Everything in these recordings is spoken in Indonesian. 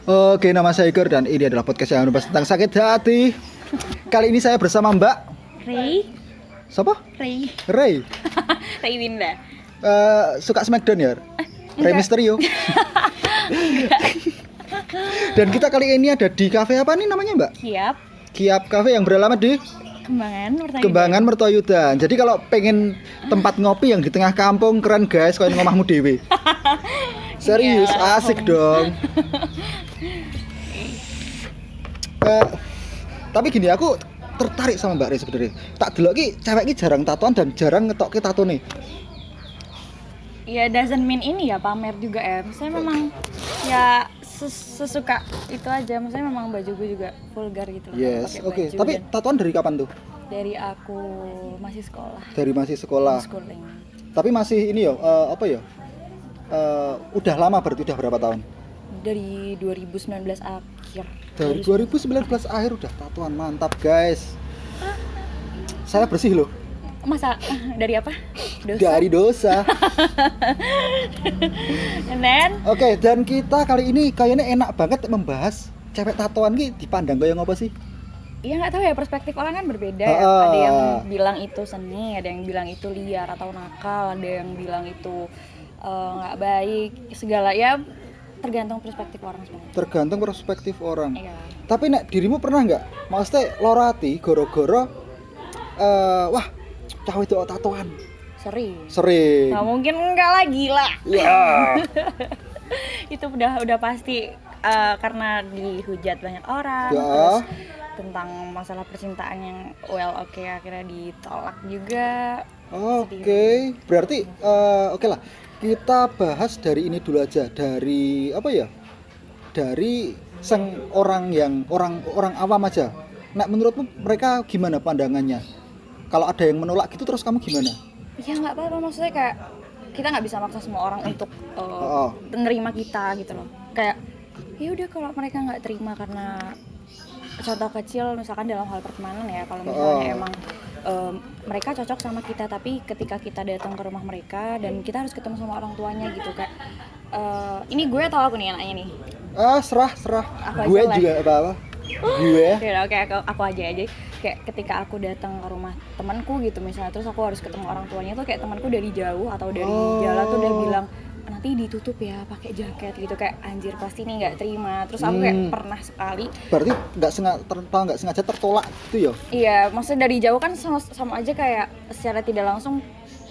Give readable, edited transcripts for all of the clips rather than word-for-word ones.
Oke, nama saya Igor dan ini adalah podcast yang membahas tentang sakit hati. Kali ini saya bersama Mbak Ray. siapa? Ray. Ray. Ray Winda. Suka Smackdown ya? Ray enggak. Mysterio. Dan kita kali ini ada di kafe apa nih namanya Mbak? Siap. Kiap Cafe yang beralamat di Kembangan Mertoyudan. Jadi kalau pengen tempat ngopi yang di tengah kampung keren guys, kayak ngomahmu dewe. Serius, Iya. asik dong. Tapi gini, aku tertarik sama Mbak Re sebenarnya. Tak delok ki cewek ki jarang tatoan dan jarang ngetokke tato nih. Ya doesn't mean ini ya pamer juga ya. Maksudnya memang ya sesuka itu aja. Maksudnya memang baju gue juga vulgar gitu loh. Yes, Pakai oke. baju Tapi dan tatoan dari kapan tuh? dari aku masih sekolah. Dari masih sekolah. Homeschooling. Tapi masih ini yo, apa ya? Udah lama berarti udah berapa tahun? Dari 2019 akhir. Dari 2019 akhir udah tatoan, mantap guys. Saya bersih loh. Masa dari apa? Dosa. Dari dosa. And then Oke, dan kita kali ini kayaknya enak banget membahas cewek tatoan ki dipandang kayak ngopo sih? ya nggak tahu ya, perspektif orang kan berbeda ya. Ah. Ada yang bilang itu seni, ada yang bilang itu liar atau nakal, ada yang bilang itu nggak baik, segala ya tergantung perspektif orang sebenarnya. Tergantung perspektif orang. Iya. Tapi nek dirimu pernah nggak? Maksudnya loro ati goro-goro wah, cewek itu tatoan. Sering. Sering. Nggak mungkin enggak lah, gila. Ya. Itu udah pasti karena dihujat banyak orang. Ya. Terus tentang masalah percintaan yang oke akhirnya ditolak juga. Oke, berarti oke lah. Kita bahas dari ini dulu aja, dari apa ya? Dari orang awam aja. Nah, menurutmu mereka gimana pandangannya? Kalau ada yang menolak gitu terus kamu gimana? Ya nggak apa-apa, maksudnya kayak kita nggak bisa maksa semua orang untuk menerima kita gitu loh. Kayak ya udah, kalau mereka nggak terima karena contoh kecil misalkan dalam hal pertemanan ya, kalau misalnya emang mereka cocok sama kita, tapi ketika kita datang ke rumah mereka dan kita harus ketemu sama orang tuanya gitu, kayak ini gue atau aku nih yang nanya nih? Serah. Aku Gue aja lah. juga apa-apa. Gue. Oke, aku aja. Kayak ketika aku datang ke rumah temanku gitu misalnya, terus aku harus ketemu orang tuanya tuh, kayak temanku dari jauh atau dari jalan tuh udah bilang nanti ditutup ya pakai jaket gitu, kayak anjir pasti nih nggak terima. Terus aku kayak pernah sekali. Berarti nggak sengaja tertolak gitu ya? Iya, maksudnya dari jauh kan sama aja kayak secara tidak langsung,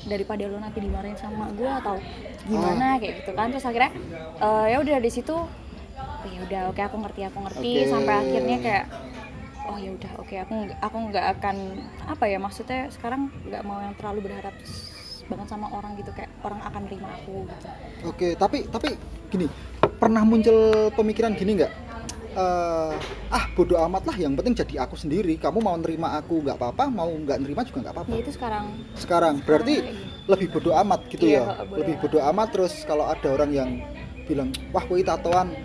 daripada lo nanti dimarahin sama gue atau gimana kayak gitu kan. Terus akhirnya ya udah di situ ya udah oke, aku ngerti Oke. sampai akhirnya kayak oh ya udah oke, aku nggak akan apa ya, maksudnya sekarang nggak mau yang terlalu berharap banget sama orang gitu, kayak orang akan terima aku gitu. Oke, tapi gini, pernah muncul pemikiran gini nggak? Bodo amat lah, yang penting jadi aku sendiri. Kamu mau nerima aku nggak apa-apa, mau nggak nerima juga nggak apa-apa. Ya itu Sekarang berarti lebih bodo amat gitu Iya, ya? bodo Lebih bodo amat. Terus kalau ada orang yang bilang wah kuwi tatoan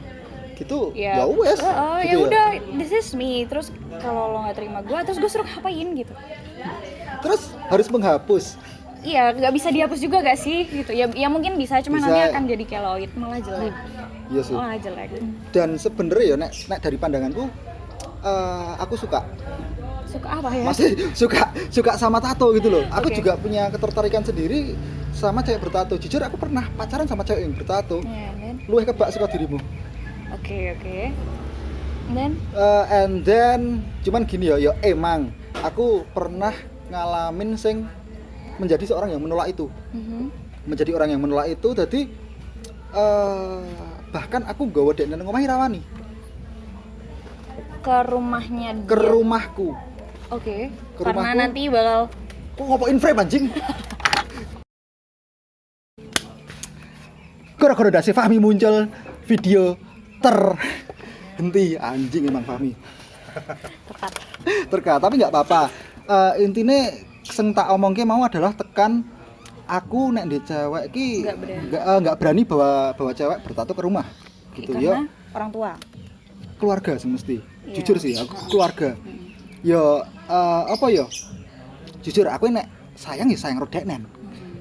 gitu, ya wes. ya gitu udah, this is me. Terus kalau lo nggak terima gue, terus gue suruh ngapain gitu? Terus harus menghapus. Iya, nggak bisa dihapus juga gak sih gitu ya mungkin bisa, cuma Bisa. nanti akan jadi keloid, malah jelek. Iya sih. Malah jelek. Dan sebenarnya ya nek dari pandanganku aku suka Suka apa ya? masih suka sama tato gitu loh. Aku Oke. juga punya ketertarikan sendiri sama cewek bertato. Jujur aku pernah pacaran sama cewek yang bertato. Yeah, Luwih kebak suka dirimu. Oke. And And then cuman gini ya emang aku pernah ngalamin sing menjadi seorang yang menolak itu. Menjadi orang yang menolak itu, jadi bahkan aku nggawa dek nang omahe rawani. ke rumahnya dia. Ke rumahku. Oke. Ke Karena rumahku. nanti bakal Kok ngopoin frame anjing? Gara-gara dasi Fahmi muncul video terhenti anjing emang Fahmi. tepat. Terkat, tapi nggak apa-apa. Intinya sing tak omongke mau adalah tekan aku nek ndek cewek ki nggak berani bawa cewek bertato ke rumah gitu ya. Karena orang tua. Keluarga sih mesti. Iya. Jujur sih aku keluarga. Ya apa ya? Jujur aku nek sayang rodeknen.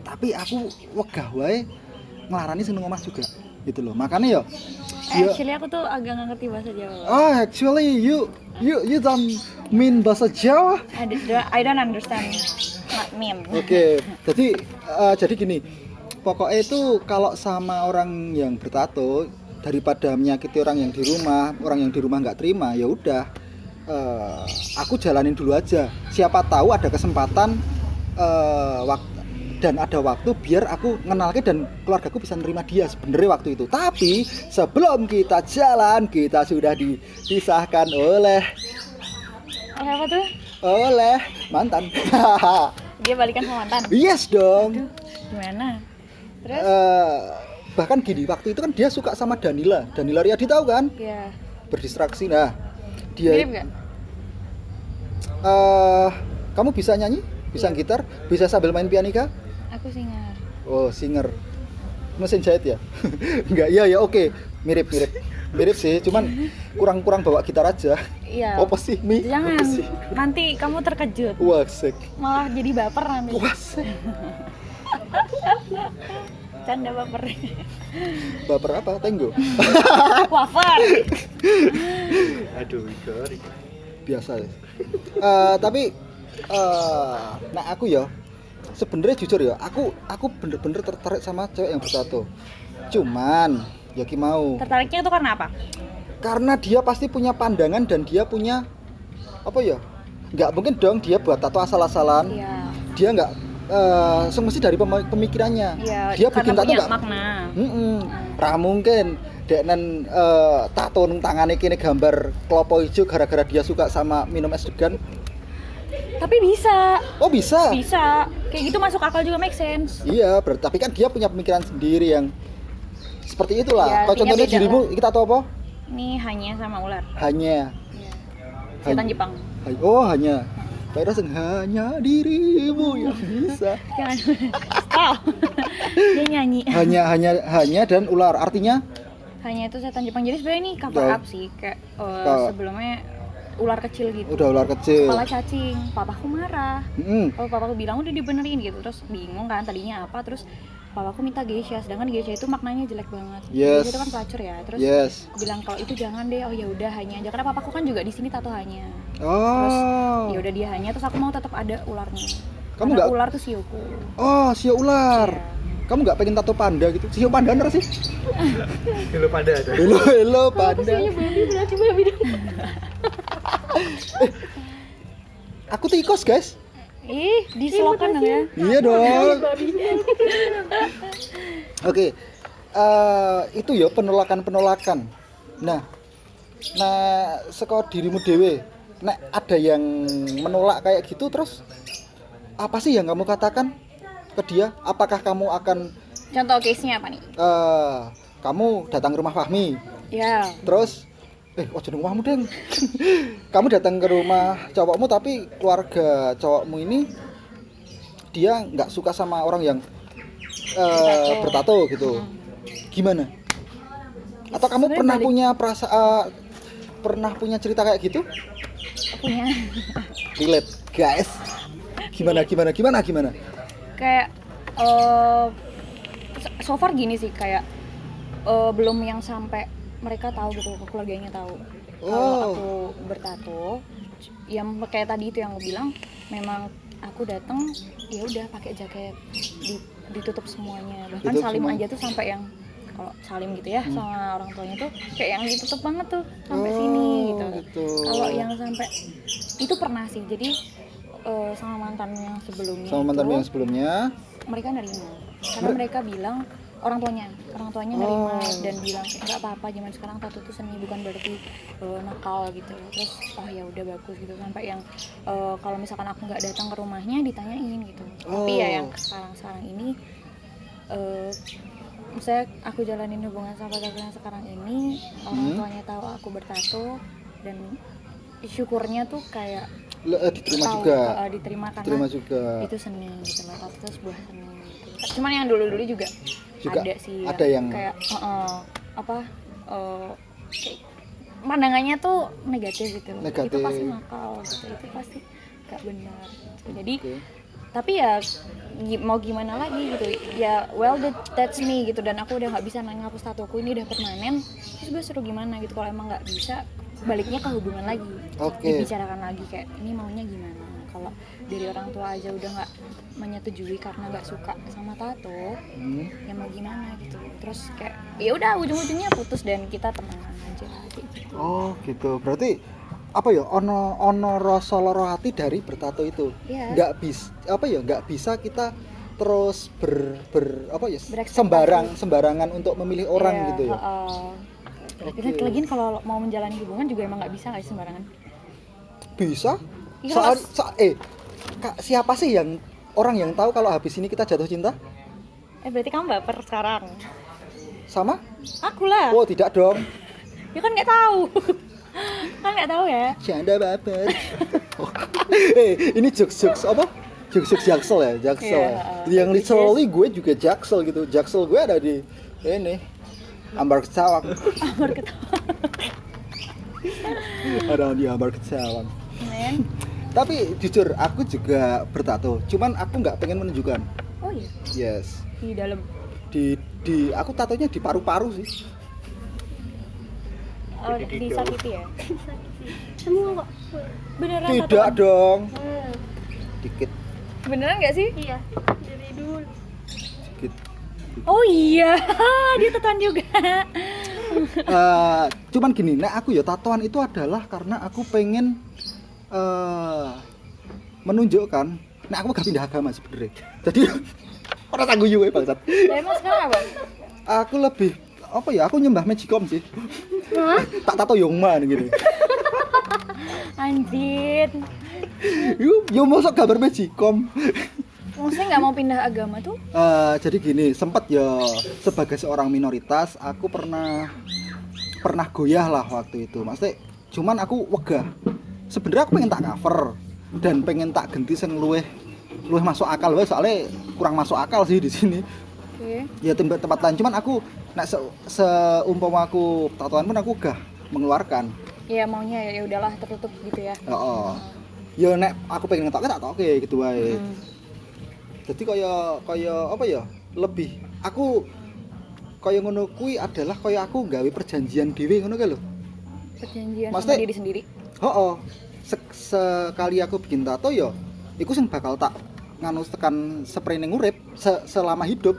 Tapi aku wegah wae nglarani sing nang omah juga gitu loh. Makanya ya Actually aku tuh agak nggak ngerti bahasa Jawa. Actually you don't mean bahasa Jawa. I don't understand what mean. Oke, jadi gini, pokoknya itu kalau sama orang yang bertato, daripada menyakiti orang yang di rumah nggak terima, ya udah, aku jalanin dulu aja. Siapa tahu ada kesempatan dan ada waktu biar aku ngenalke dan keluargaku bisa nerima dia sebenarnya waktu itu. Tapi sebelum kita jalan, kita sudah dipisahkan oleh apa tuh? Oleh mantan. Dia balikan sama mantan? Yes dong. Aduh, gimana? Terus? Bahkan gini, waktu itu kan dia suka sama Danila Riyadi, tahu kan? Iya. Berdistraksi. Nah, dia Mirip gak? Kamu bisa nyanyi? Bisa gitar? Bisa sambil main pianika? Aku singer. Oh, singer. Mesin jahit ya? Enggak, ya oke. Mirip sih, cuman kurang bawa gitar aja. Iya. Apa sih, Mi? Jangan, Apa sih? nanti kamu terkejut. Wasik. Malah jadi baper nanti. Wasik. Canda baper. Baper apa? Tenggo? Wafer. Aduh, sorry. Biasa ya. Tapi nah aku ya sebenarnya jujur ya, aku bener-bener tertarik sama cewek yang bertato. Cuman ya mau. Tertariknya itu karena apa? Karena dia pasti punya pandangan dan dia punya apa ya? Nggak mungkin dong dia buat tato asal-asalan. Iya. Dia nggak semesti dari pemikirannya. Iya, Dia bikin tato punya nggak makna. Ra mungkin deknen tato nang tangane kene gambar klopo ijo gara-gara dia suka sama minum es degan. Tapi bisa. Oh bisa? Bisa. Kayak gitu masuk akal juga, make sense. Iya, berarti tapi kan dia punya pemikiran sendiri yang seperti itulah. Ya, Kalau contohnya dirimu, kita tahu apa? Ini hanya sama ular. Hanya. Iya. Setan Jepang. Oh, hanya. Kayak rasanya hanya dirimu yang bisa. Jangan. Stop. Dia nyanyi. Hanya dan ular. Artinya? Hanya itu setan Jepang. Jadi sebenarnya ini cover up sih, kayak sebelumnya ular kecil gitu. Udah ular kecil. Kepala cacing. Papaku marah. Kalau papaku bilang udah dibenerin gitu, terus bingung kan tadinya apa, terus papaku minta geisha, sedangkan geisha itu maknanya jelek banget. Yes. Geisha itu kan pelacur ya. Terus aku bilang kalau itu jangan deh. Oh ya udah hanya aja, karena papaku kan juga di sini tato hanya. Terus ya udah dia hanya, terus aku mau tetap ada ularnya. Kamu nggak? Nggak? Ular tuh sioku. Oh, sio ular. Iya. Kamu nggak pengen tato panda gitu? Sio panda bener sih? Hello panda ada. Hello panda. Aku babi, berarti babi dong. Aku tikus, guys. Diselokan dong ya. Iya dong. Oke. Itu ya penolakan. Nah, saka dirimu dewe, nek ada yang menolak kayak gitu, terus apa sih yang kamu katakan ke dia? Apakah kamu akan Contoh case-nya apa nih? Kamu datang ke rumah Fahmi, Ya. terus ojo nang rumahmu deng. Kamu datang ke rumah cowokmu tapi keluarga cowokmu ini dia nggak suka sama orang yang bertato gitu. Gimana? Atau kamu Sebenarnya pernah punya cerita kayak gitu? Punya. Relate, guys. Gimana? Kayak so far gini sih, kayak belum yang sampai mereka tahu gitu, keluarganya tahu kalau aku bertato. Yang kayak tadi itu yang aku bilang, memang aku datang ya udah pakai jaket, ditutup semuanya, bahkan Tutup salim semua. aja tuh sampai yang kalau salim gitu ya sama orang tuanya tuh kayak yang ditutup banget tuh sampai sini gitu. Kalau yang sampai itu pernah sih, jadi sama mantan yang sebelumnya mereka nerima, karena mereka bilang orang tuanya nerima dan bilang kayak nggak apa-apa, zaman sekarang tato itu seni, bukan berarti nakal gitu. Terus ya udah bagus gitu, sampai yang kalau misalkan aku nggak datang ke rumahnya ditanyain gitu. Tapi ya yang sekarang ini misalnya aku jalanin hubungan sama pacarku yang sekarang ini, orang tuanya tahu aku bertato dan syukurnya tuh kayak diterima karena itu seni gitu loh, tato itu sebuah seni gitu. Cuman yang dulu juga ada sih ada yang kayak pandangannya tuh negatif gitu. Negatif. Itu pasti nakal gitu, itu pasti gak benar gitu. Jadi tapi ya mau gimana lagi gitu ya, well that's me gitu, dan aku udah nggak bisa ngapus tatoku ini, udah permanen. Terus gue suruh gimana gitu, kalau emang nggak bisa baliknya ke hubungan lagi, dibicarakan lagi kayak ini maunya gimana. Kalau dari orang tua aja udah nggak menyetujui karena nggak suka sama tato, ya mau gimana gitu. Terus kayak ya udah ujung-ujungnya putus dan kita temenan aja gitu. Oh gitu, berarti apa ya, ono rasa loro hati dari bertato itu. Nggak bisa kita terus sembarangan untuk memilih orang gitu ya. Lagian kalau mau menjalani hubungan juga emang nggak bisa, nggak sembarangan. Bisa. Ya, Siapa sih yang orang yang tahu kalau habis ini kita jatuh cinta? Berarti kamu baper sekarang. Sama? Aku lah. Oh tidak dong. Ya kan nggak tahu. Kan nggak tahu ya. Canda baper. Ini jokes apa? Jokes Jaksel ya, Jaksel. Yang literally gue juga Jaksel gitu. Jaksel gue ada di ini Ambar Kecawang. Ambar Kecawang. Ada di Ambar Kecawang. Tapi jujur aku juga bertato. Cuman aku nggak pengen menunjukkan. Oh iya. Yes. Di dalam. Di aku tatonya di paru-paru sih. Oh, disakiti ya? Semua kok. Beneran tidak tatoan? Dong. Dikit. Beneran nggak sih? Iya, dari dulu. Dikit. Oh iya, dia tatoan juga. Cuman gini, aku ya tatoan itu adalah karena aku pengen menunjukkan, aku gak pindah agama sebenarnya. Jadi orang tangguh juga bangsat. Emang sekarang apa? Aku lebih aku nyembah Magicom sih. Tak tato Yongma gitu. Anjir. Yo mosok gambar Magicom. Maksudnya nggak mau pindah agama tuh? Jadi gini, sempat ya sebagai seorang minoritas aku pernah goyah lah waktu itu. Maksudnya cuman aku wegah. Sebenarnya aku pengen tak cover dan pengen tak ganti sing luwih masuk akal wae, soalnya kurang masuk akal sih di sini. Oke. Ya tempat lain, cuman aku nek seumpama aku tatoan pun aku gak mengeluarkan. Ya maunya ya udahlah tertutup gitu ya. Heeh. Ya nek aku pengen ngetokke tak tokke gitu wae. Jadi kaya apa ya? Lebih aku kaya ngono kuwi adalah kaya aku gawe perjanjian dhewe ngono kae lho. Perjanjian Maksudnya, sama diri sendiri. Sekali aku bikin tato ya iku sing bakal tak nganu tekan sprene urip selama hidup.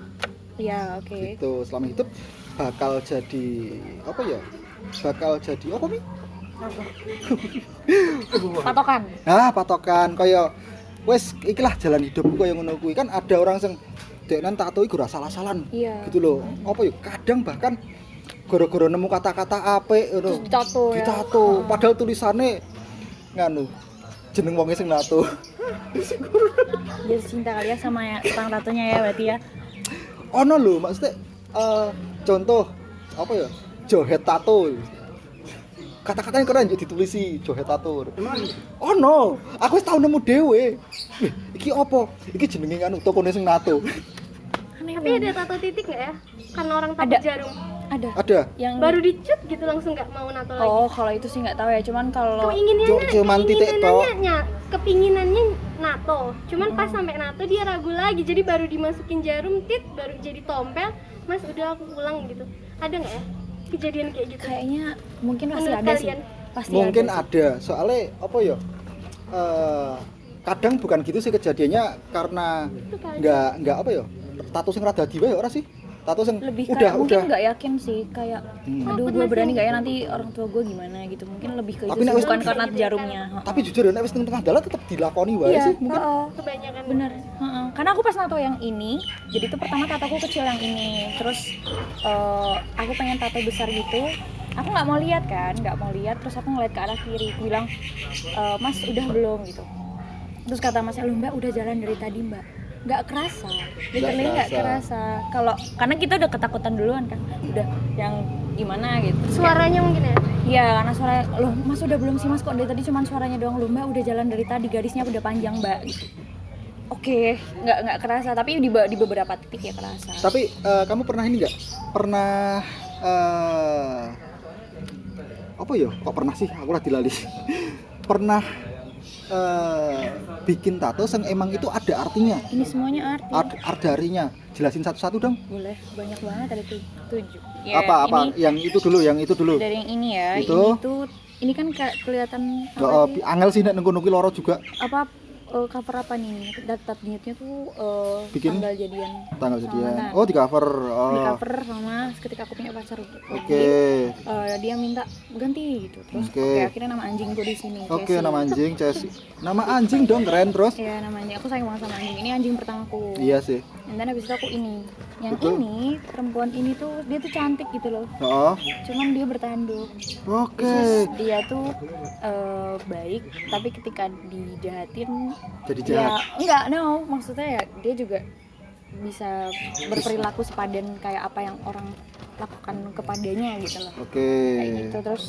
Iya, oke. Gitu, selama hidup bakal jadi apa ya? Bakal jadi apa Mi? Patokan. Patokan kaya wes ikilah jalan hidupku kaya ngono kuwi. Kan ada orang sing deknen tato iku ora salah-salan. Iya. Gitu loh. Apa ya? Kadang bahkan gara-gara nemu kata-kata apik ngono. Ditato. Padahal tulisannya nganu jeneng wonge sing nato. Dia cinta kali ya sama ya tukang tatonya ya berarti ya. Ono lho, maksudnya contoh apa ya? Johet tato. Kata-katanya keren jadi ditulisi Johet tato. Ono, aku wis tau nemu dhewe. Iki apa? Iki jenenge nganu tokone sing nato. Tapi ada tato titik nggak ya? Karena orang tato jarum. Ada. Yang baru dicut gitu langsung nggak mau nato lagi. Oh, kalau itu sih nggak tahu ya. Cuman kalau kepinginannya nato. Cuman pas sampai nato dia ragu lagi. Jadi baru dimasukin jarum tit, baru jadi tompel. Mas udah aku pulang gitu. Ada nggak ya kejadian kayak gitu? Kayaknya mungkin pasti menurut ada kalian? sih. Pasti mungkin ada. Soalnya apa ya? Kadang bukan gitu sih kejadiannya karena nggak apa ya? Tato sing rada diwe ora sih? Tato sing lebih udah mungkin nggak yakin sih kayak aduh gue berani nggak ya nanti orang tua gue gimana gitu, mungkin lebih ke itu sih, bukan karena jarumnya. Tapi jujur ya nek wis tengah dalan tetap dilakoni wae iya, sih mungkin. Kebanyakan bener. Karena aku pas nato yang ini, jadi itu pertama tatoku kecil yang ini, terus aku pengen tato besar gitu. Aku nggak mau lihat, terus aku ngeliat ke arah kiri, aku bilang mas udah belum gitu. Terus kata masnya, lu mbak udah jalan dari tadi mbak. Nggak kerasa, literally nggak kerasa. Karena kita udah ketakutan duluan kan, udah yang gimana gitu. Suaranya mungkin ya? Iya, karena suara, loh mas udah belum sih mas, kok dari tadi cuman suaranya doang. Loh mbak udah jalan dari tadi, garisnya udah panjang mbak gitu. Oke, nggak kerasa, tapi di beberapa titik ya kerasa. Tapi kamu pernah ini nggak? Pernah apa ya? Kok pernah sih? Aku lah dilali. Pernah bikin tato yang emang itu ada artinya, Ini semuanya arti. ada artinya. Jelasin satu-satu dong. Boleh, banyak banget ada 7. Apa yang itu dulu, Dari yang ini ya. Itu? Ini kan kayak kelihatan Angel sih nek nunggu loro juga. apa cover apa nih? Data niatnya tuh Bikin? tanggal jadian. Tanggal sama jadian. mantan. Oh, di cover. Di cover sama ketika aku punya pacar gitu. Oke. Jadi, dia minta ganti gitu. Terus Oke. oke, akhirnya nama anjing gue di sini. Oke, Jessie. nama anjing Chelsea. Nama anjing dong, keren terus. Iya, nama anjing. Aku sayang banget sama anjing. Ini anjing pertamaku. Iya sih. Dan habis itu aku ini. Yang Betul. ini perempuan ini tuh dia tuh cantik gitu loh. Oh, Cuman dia bertanduk. oke. Terus dia tuh baik, tapi ketika dijahatin Jadi ya jahat. enggak, no, maksudnya ya dia juga bisa berperilaku sepadan kayak apa yang orang lakukan kepadanya gitu loh. Oke. Kayak gitu. Terus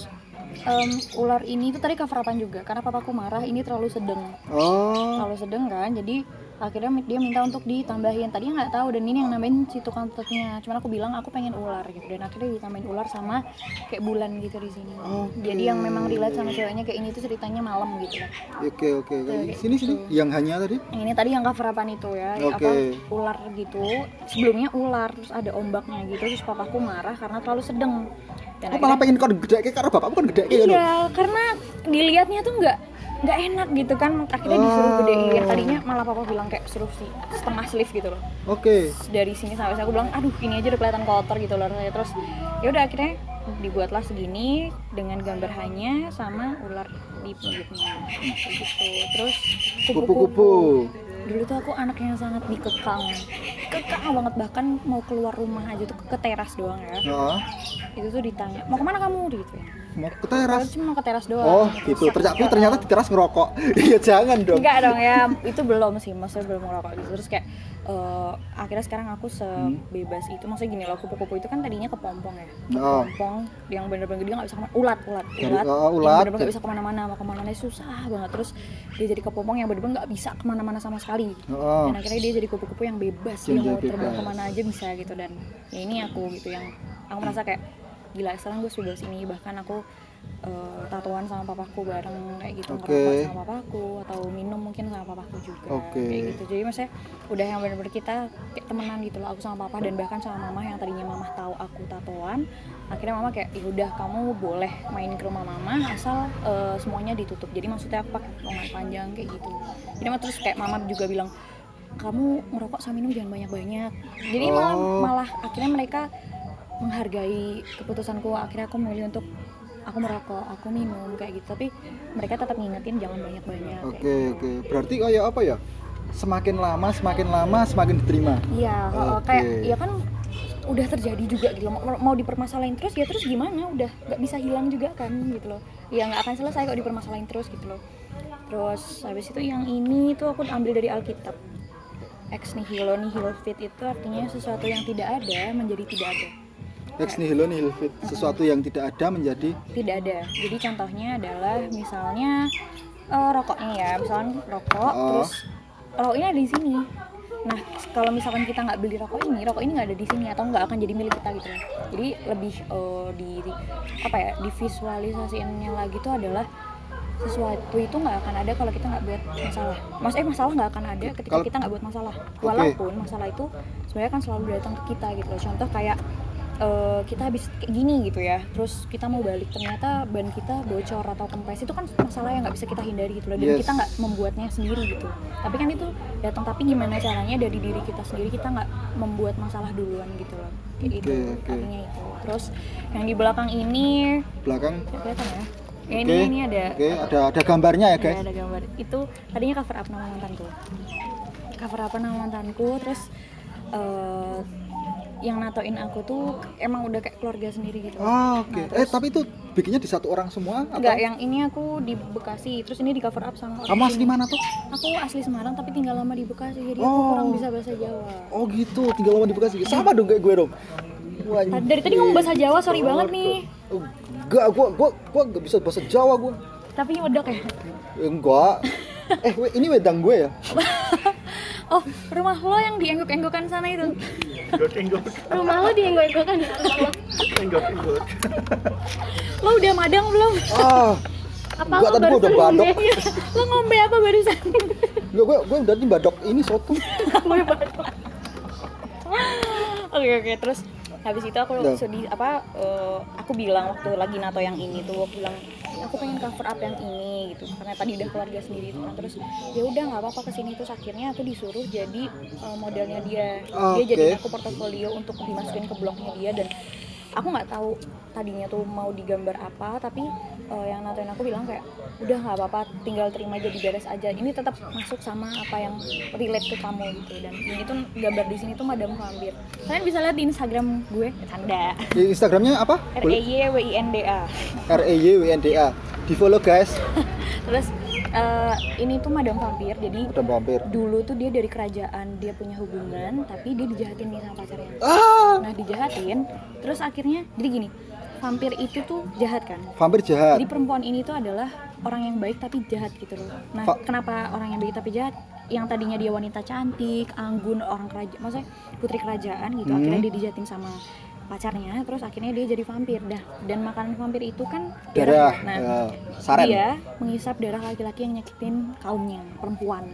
ular ini tuh tadi cover-upan juga karena papaku marah ini terlalu sedang. Oh, Terlalu sedang kan, jadi akhirnya dia minta untuk ditambahin. Tadinya nggak tahu dan ini yang nambahin si tukang tatotnya. Cuman aku bilang aku pengen ular gitu dan akhirnya ditambahin ular sama kayak bulan gitu di sini. Oke. Jadi yang memang relate sama ceweknya kayak ini tuh ceritanya malam gitu lah. oke. Kayak Sini. gitu. Yang hanya tadi. Yang ini tadi yang cover-upan itu ya, Oke. apa ular gitu. Sebelumnya ular terus ada ombaknya gitu terus papaku marah karena terlalu sedang. Dan Oh, malah pengen kau gede karena bapakmu kan gede ya. iya, karena dilihatnya tuh nggak enak gitu kan. Akhirnya disuruh gedein. Tadinya malah papa bilang kayak suruh sih setengah sleeve gitu loh. Oke. Dari sini sampai aku bilang aduh ini aja udah kelihatan kotor gitu loh. Terus ya udah akhirnya dibuatlah segini dengan gambar hanya sama ular di pinggirnya gitu. Terus Kupu-kupu. dulu tuh aku anak yang sangat dikekang banget, bahkan mau keluar rumah aja tuh ke teras doang ya. Oh, Itu tuh ditanya mau kemana kamu gitu ya. mau ke teras. Aku cuma mau ke teras doang. Oh, gitu. Ternyata di teras ngerokok. Iya, jangan dong. Enggak dong ya, itu belum sih, maksudnya belum ngerokok gitu. Terus kayak akhirnya sekarang aku sebebas itu, maksudnya gini loh, kupu-kupu itu kan tadinya kepompong ya. Oh. Kepompong yang bener-bener dia nggak bisa kemana, ulat. Ulat. Yang bener-bener nggak bisa kemana-mana, mau kemana-mana susah banget. Terus dia jadi kepompong yang bener-bener nggak bisa kemana-mana sama sekali. Oh. Dan akhirnya dia jadi kupu-kupu yang bebas, Yang dia mau bebas. terbang kemana aja bisa gitu. Dan ya ini aku gitu yang aku merasa kayak gila, sekarang gue sebebas ini. Bahkan aku tatoan sama papaku bareng kayak gitu, Oke. ngerokok sama papaku atau minum mungkin sama papaku juga. Oke. Kayak gitu. Jadi maksudnya udah yang benar-benar kita kayak temenan gitu loh, aku sama papa dan bahkan sama mama yang tadinya mama tahu aku tatoan. Akhirnya mama kayak ya udah kamu boleh main ke rumah mama asal semuanya ditutup. Jadi maksudnya aku pakai lengan panjang kayak gitu. Jadi terus kayak mama juga bilang kamu ngerokok sama minum jangan banyak-banyak. Jadi malah akhirnya mereka menghargai keputusanku. Akhirnya aku memilih untuk aku merokok, aku minum kayak gitu. Tapi mereka tetap ngingetin jangan banyak-banyak. Oke. Berarti kayak apa ya? Semakin lama semakin diterima. Iya, Oke. kayak ya kan udah terjadi juga gitu loh. Mau dipermasalahin terus ya terus gimana? Udah nggak bisa hilang juga kan gitu loh. Ya nggak akan selesai kok dipermasalahin terus gitu loh. Terus habis itu yang ini tuh aku ambil dari Alkitab. Ex nihilo nihil fit itu artinya sesuatu yang tidak ada menjadi tidak ada. Ex nihilo nihil fit. Sesuatu yang tidak ada menjadi Tidak ada. Jadi contohnya adalah misalnya rokoknya ya, misalnya rokok terus rokoknya ada di sini. Nah, kalau misalkan kita nggak beli rokok ini nggak ada di sini atau nggak akan jadi milik kita gitu loh. Jadi lebih divisualisasiinnya lagi tuh adalah sesuatu itu nggak akan ada kalau kita nggak buat masalah. Masalah nggak akan ada ketika kita nggak buat masalah. Walaupun masalah itu sebenarnya kan selalu datang ke kita gitu loh. Contoh kayak kita habis kayak gini gitu ya, terus kita mau balik ternyata ban kita bocor atau kempes, itu kan masalah yang nggak bisa kita hindari gitu loh, dan kita nggak membuatnya sendiri gitu. Tapi kan itu datang, tapi gimana caranya dari diri kita sendiri, kita nggak membuat masalah duluan gitu loh, kayak gitu artinya itu. Terus yang di belakang ini belakang. kelihatan ya? Ya ini ada. Ada gambarnya ya guys. Ya, ada gambar. Itu tadinya cover up nama mantanku. Terus yang natoin aku tuh emang udah kayak keluarga sendiri gitu. Oke. Nah, Tapi itu bikinnya di satu orang semua? Enggak, yang ini aku di Bekasi, terus ini di cover up sama orang. Kamu asli mana tuh? Aku asli Semarang tapi tinggal lama di Bekasi, jadi aku kurang bisa bahasa Jawa. Oh gitu, tinggal lama di Bekasi. Sama dong kayak gue dong. Wah, Dari tadi ngomong bahasa Jawa, sorry banget nih. Enggak, gua enggak bisa bahasa Jawa gua. Tapi nyodok ya? Enggak. Ini wedang gue ya? Oh, rumah lo yang dienggok-enggokan sana itu? Enggok. Rumah lo dienggok-enggokan ya? Enggok. Lo udah madang belum? Ah. Apa Enggak, lo tadi gua udah barusan badok. ngombe? Lo ngombe apa barusan? gue udah nih badok ini soto. Oke, terus habis itu aku sedih aku bilang waktu lagi nato yang ini tuh aku bilang aku pengen cover up yang ini gitu karena tadi udah keluarga sendiri tuh. Terus ya udah nggak apa-apa kesini. Terus akhirnya aku disuruh jadi modelnya dia. Dia jadiin aku portofolio untuk dimasukin ke blognya dia, dan aku nggak tahu tadinya tuh mau digambar apa, tapi yang natoin aku bilang kayak udah nggak apa-apa, tinggal terima jadi beres aja, ini tetap masuk sama apa yang relate ke kamu gitu. Dan ini tuh gambar di sini tuh Madam Vampir, kalian bisa lihat di Instagram gue, tanda Di Instagramnya apa? REYWINDA REYWINDA, di follow guys. Terus ini tuh Madam Vampir, jadi Madam Vampir dulu tuh dia dari kerajaan, dia punya hubungan tapi dia dijahatin nih sama pacarnya. Nah dijahatin, terus akhirnya jadi gini, vampir itu tuh jahat kan. Vampir jahat. Jadi perempuan ini tuh adalah orang yang baik tapi jahat gitu loh. Nah kenapa orang yang baik tapi jahat? Yang tadinya dia wanita cantik, anggun, orang kerajaan, maksudnya putri kerajaan gitu, akhirnya dia dijahatin sama pacarnya, terus akhirnya dia jadi vampir dah. Dan makanan vampir itu kan darah. Nah, saren. Dia menghisap darah laki-laki yang nyakitin kaumnya, perempuan.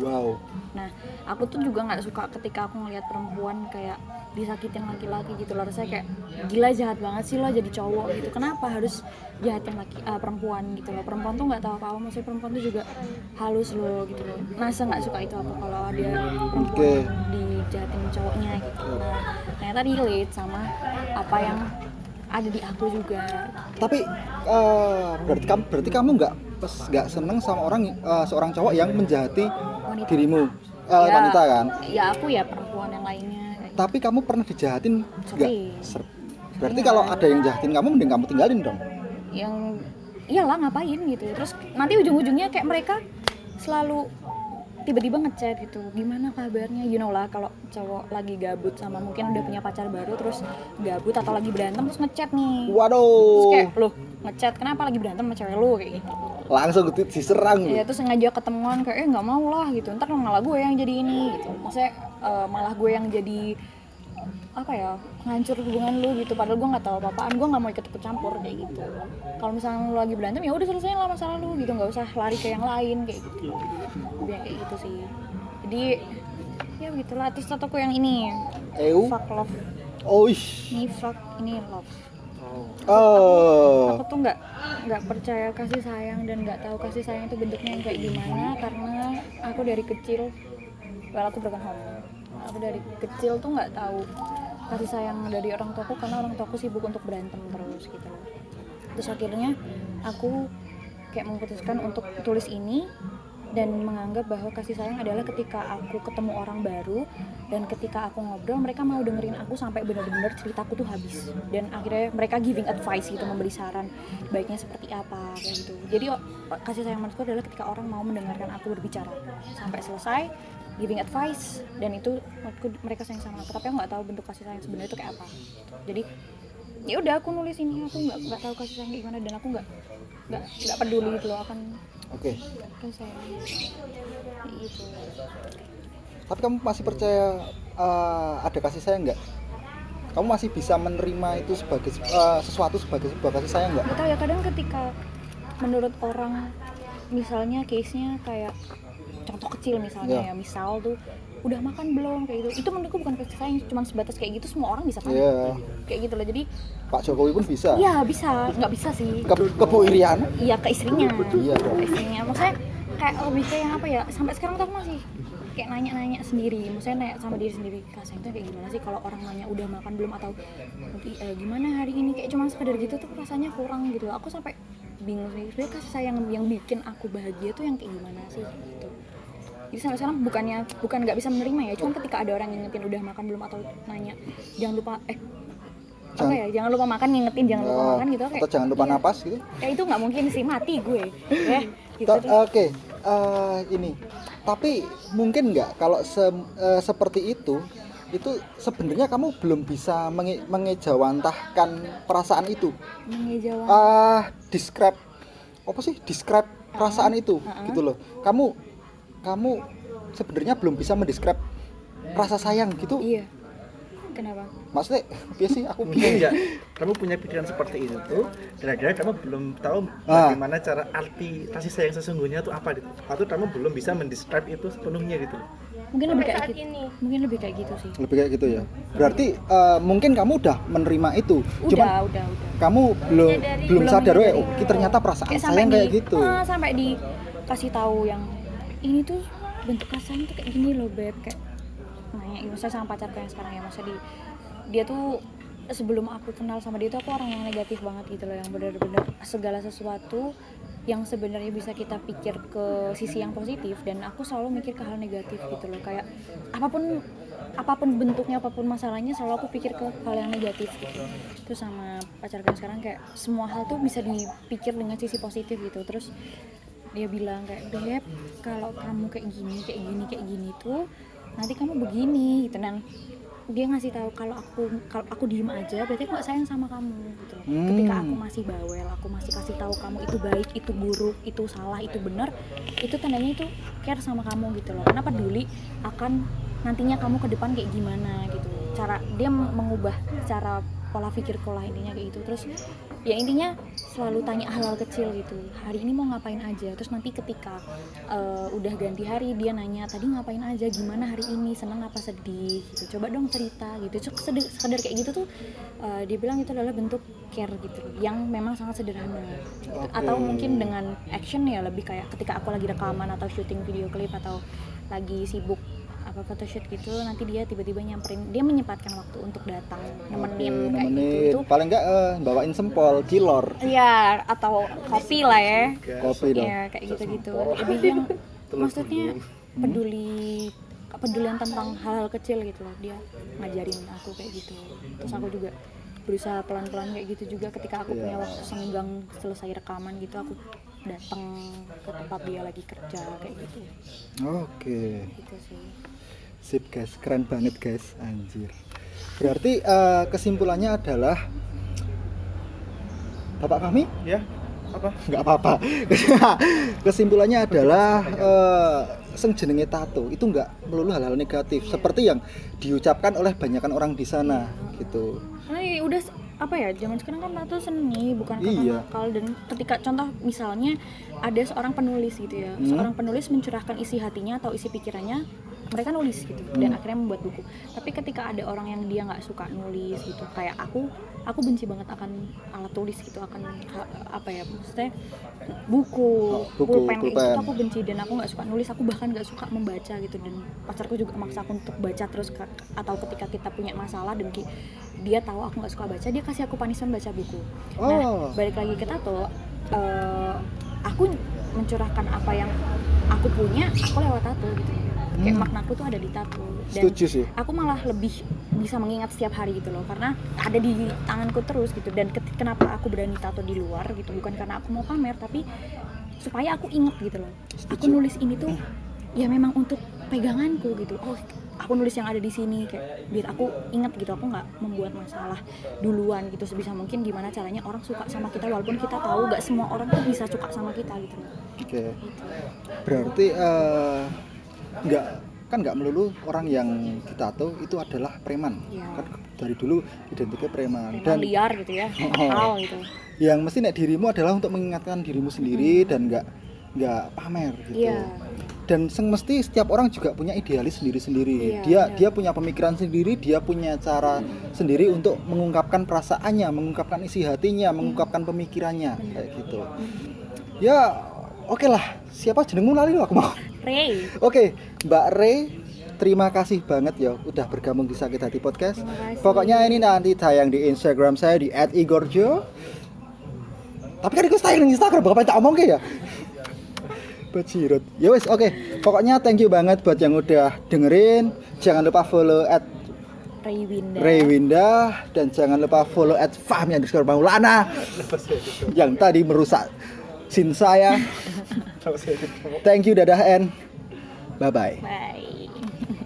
Wow. Nah, aku tuh juga nggak suka ketika aku ngelihat perempuan kayak disakitin laki-laki gitu loh. Rasanya kayak gila, jahat banget sih lo jadi cowok gitu. Kenapa harus jahatin perempuan gitu loh? Perempuan tuh nggak tahu apa-apa, maksudnya perempuan tuh juga halus loh gitu loh. Nah, saya nggak suka itu aku kalau ada perempuan dijahatin cowoknya gitu. Nah, ternyata relate sama apa yang ada di aku juga. Tapi berarti kamu nggak seneng sama seorang cowok yang menjahati Wanita. dirimu, Ya, wanita kan? Ya aku ya perempuan yang lainnya. Tapi kamu pernah dijahatin nggak? Sering. Berarti Iya. kalau ada yang jahatin kamu, mending kamu tinggalin dong. Yang iyalah ngapain gitu. Terus nanti ujung-ujungnya kayak mereka selalu tiba-tiba ngechat gitu, gimana kabarnya, you know lah kalau cowok lagi gabut sama mungkin udah punya pacar baru terus gabut atau lagi berantem terus ngechat nih. Terus Waduh. kayak loh ngechat kenapa lagi berantem sama cewek lu kayak gitu. Langsung diserang. Ya terus ngajak ketemuan kayak nggak mau lah gitu, ntar malah gue yang jadi ini gitu, maksudnya malah gue yang jadi apa ya, ngancur hubungan lu gitu, padahal gue nggak tahu apa-apaan, gue nggak mau ikut campur kayak gitu. Kalau misalnya lu lagi berantem ya udah selesaiin lah masalah lu gitu, nggak usah lari ke yang lain kayak gitu. Lebih kayak gitu sih. Jadi ya begitulah. Terus tatoku yang ini fuck love. Oh ish. Ini fuck, ini love. Oh. Aku tuh nggak percaya kasih sayang dan nggak tahu kasih sayang itu bentuknya yang kayak gimana, karena aku dari kecil, aku broken home. Aku dari kecil tuh nggak tahu kasih sayang dari orang tuaku karena orang tuaku sibuk untuk berantem terus gitu. Terus akhirnya aku kayak memutuskan untuk tulis ini dan menganggap bahwa kasih sayang adalah ketika aku ketemu orang baru dan ketika aku ngobrol mereka mau dengerin aku sampai benar-benar ceritaku tuh habis, dan akhirnya mereka giving advice gitu, memberi saran baiknya seperti apa kayak gitu. Jadi kasih sayang menurutku adalah ketika orang mau mendengarkan aku berbicara sampai selesai, giving advice, dan itu menurutku mereka sayang sama aku. Tapi aku nggak tahu bentuk kasih sayang sebenarnya itu kayak apa. Jadi ya udah aku nulis ini, aku nggak tahu kasih sayang kayak gimana dan aku nggak peduli gitu loh akan kasih sayang itu. Tapi kamu masih percaya ada kasih sayang nggak? Kamu masih bisa menerima itu sebagai sesuatu sebagai sebuah kasih sayang nggak? Nggak tahu ya, kadang ketika menurut orang misalnya case-nya kayak contoh kecil misalnya ya misal tuh udah makan belum kayak gitu, itu menurutku bukan kasih sayang, cuma sebatas kayak gitu semua orang bisa kan kayak gitu loh. Jadi Pak Jokowi pun bisa. iya bisa, nggak bisa sih Ke Bu Iriana? iya ke istrinya. Iya dong. Ke istrinya maksudnya kayak lebih kayak apa ya, sampai sekarang tuh aku masih kayak nanya sendiri, maksudnya nanya sama diri sendiri, kasih itu kayak gimana sih kalau orang nanya udah makan belum atau gimana hari ini, kayak cuma sekedar gitu tuh rasanya kurang gitu. Aku sampai bingung sih sebenarnya kasih sayang yang bikin aku bahagia tuh yang kayak gimana sih gitu. Jadi sampai sekarang bukan nggak bisa menerima ya, cuma ketika ada orang ngingetin udah makan belum atau nanya jangan lupa jangan lupa makan, ngingetin jangan lupa makan gitu kayak, atau jangan lupa napas gitu. Ya itu nggak mungkin sih, mati gue gitu. Oke. Ini tapi mungkin nggak kalau seperti itu sebenarnya kamu belum bisa mengejawantahkan perasaan itu. Describe perasaan itu gitu loh. Kamu sebenarnya belum bisa mendescribe rasa sayang gitu. Iya. Kenapa? Maksudnya biasa sih aku Mungkin enggak kamu punya pikiran seperti itu tuh gara-gara kamu belum tahu bagaimana cara arti kasih sayang sesungguhnya tuh apa gitu. Atau kamu belum bisa mendescribe itu sepenuhnya gitu. Mungkin lebih Sampai kayak saat gitu. ini. Mungkin lebih kayak gitu sih. lebih kayak gitu ya. Berarti mungkin kamu udah menerima itu. Cuman Udah. kamu belum Belum sadar menyadari. oh ternyata perasaan Kayak sayang kayak gitu. Sampai dikasih tahu yang ini tuh bentuk kasarnya tuh kayak gini loh beb, kayak nanya misalnya sama pacarku yang sekarang ya, maksudnya dia tuh sebelum aku kenal sama dia tuh aku orang yang negatif banget gitu loh, yang benar-benar segala sesuatu yang sebenarnya bisa kita pikir ke sisi yang positif, dan aku selalu mikir ke hal negatif gitu loh, kayak apapun bentuknya, apapun masalahnya selalu aku pikir ke hal yang negatif gitu. Terus sama pacarku yang sekarang kayak semua hal tuh bisa dipikir dengan sisi positif gitu. Terus dia bilang kayak, beb kalau kamu kayak gini tuh nanti kamu begini gitu. Dan dia ngasih tahu kalau aku diem aja berarti aku gak sayang sama kamu gitu. Ketika aku masih bawel, aku masih kasih tahu kamu itu baik, itu buruk, itu salah, itu benar, itu tandanya itu care sama kamu gitu loh. Karena peduli akan nantinya kamu ke depan kayak gimana gitu. Cara dia mengubah cara pola pikirku lah intinya kayak gitu. Terus ya intinya selalu tanya hal-hal kecil gitu, hari ini mau ngapain aja. Terus nanti ketika udah ganti hari dia nanya tadi ngapain aja, gimana hari ini, senang apa sedih gitu, coba dong cerita gitu. Sekedar kayak gitu tuh dia bilang itu adalah bentuk care gitu yang memang sangat sederhana gitu. Atau mungkin dengan action ya lebih kayak ketika aku lagi rekaman atau syuting video klip atau lagi sibuk apa photoshoot gitu, nanti dia tiba-tiba nyamperin, dia menyempatkan waktu untuk datang nemenin kayak gitu. Itu Paling enggak bawain sempol, cilor. iya, atau kopi lah ya. Kopi dong. Ya kayak gitu-gitu. Lebih yang maksudnya pedulian tentang hal-hal kecil gitu loh. Dia ngajarin aku kayak gitu. Terus aku juga berusaha pelan-pelan kayak gitu juga, ketika aku punya waktu senggang selesai rekaman gitu, aku datang ke tempat dia lagi kerja kayak gitu. Oke. Gitu sih. Sip guys, keren banget guys, anjir. Berarti kesimpulannya adalah Bapak kami? Ya, apa? Nggak apa-apa. Kesimpulannya adalah sing jenenge tato itu nggak melulu hal-hal negatif seperti yang diucapkan oleh banyakan orang di sana gitu. Karena ya udah apa ya, zaman sekarang kan tato seni bukan kata nakal. Dan ketika contoh misalnya ada seorang penulis gitu ya, seorang penulis mencurahkan isi hatinya atau isi pikirannya, mereka nulis gitu dan akhirnya membuat buku. Tapi ketika ada orang yang dia nggak suka nulis gitu, kayak aku benci banget akan alat tulis gitu, akan apa ya, maksudnya buku pulpen kayak gitu aku benci, dan aku nggak suka nulis, aku bahkan nggak suka membaca gitu. Dan pacarku juga maksa aku untuk baca terus, atau ketika kita punya masalah dan dia tahu aku nggak suka baca, dia kasih aku punishment baca buku. Nah balik lagi ke tato, aku mencurahkan apa yang aku punya, aku lewat tato gitu. Kayak maknaku tuh ada di tato. Dan setuju sih. Aku malah lebih bisa mengingat setiap hari gitu loh, karena ada di tanganku terus gitu. Dan kenapa aku berani tato di luar gitu, bukan karena aku mau pamer, tapi supaya aku inget gitu loh. Aku nulis ini tuh ya memang untuk peganganku gitu. Oh, aku nulis yang ada di sini kayak biar aku inget gitu. Aku nggak membuat masalah duluan gitu. Sebisa mungkin gimana caranya orang suka sama kita, walaupun kita tahu nggak semua orang tuh bisa suka sama kita gitu. Oke. Berarti nggak melulu orang yang ditato itu adalah preman. Kan dari dulu identiknya preman dan liar gitu ya, hal gitu. Yang mesti dirimu adalah untuk mengingatkan dirimu sendiri dan nggak pamer gitu. Dan mesti setiap orang juga punya idealis sendiri-sendiri. Dia punya pemikiran sendiri, dia punya cara sendiri untuk mengungkapkan perasaannya, mengungkapkan isi hatinya, mengungkapkan pemikirannya kayak gitu. Ya, oke lah. Siapa jenengmu lali aku mau. Ray. Oke, Mbak Ray, terima kasih banget ya udah bergabung di Sakit Hati Podcast. Pokoknya ini nanti tayang di Instagram saya di @igorjo. Tapi kan itu tayang di Instagram, berapa tak omong ya? Bajirut. Ya wes, oke. Pokoknya thank you banget buat yang udah dengerin. Jangan lupa follow @Raywinda dan jangan lupa follow @fahmi_maulana yang tadi merusak scene saya. Thank you, dadah and bye bye. Bye.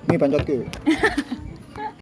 Ini pancotku.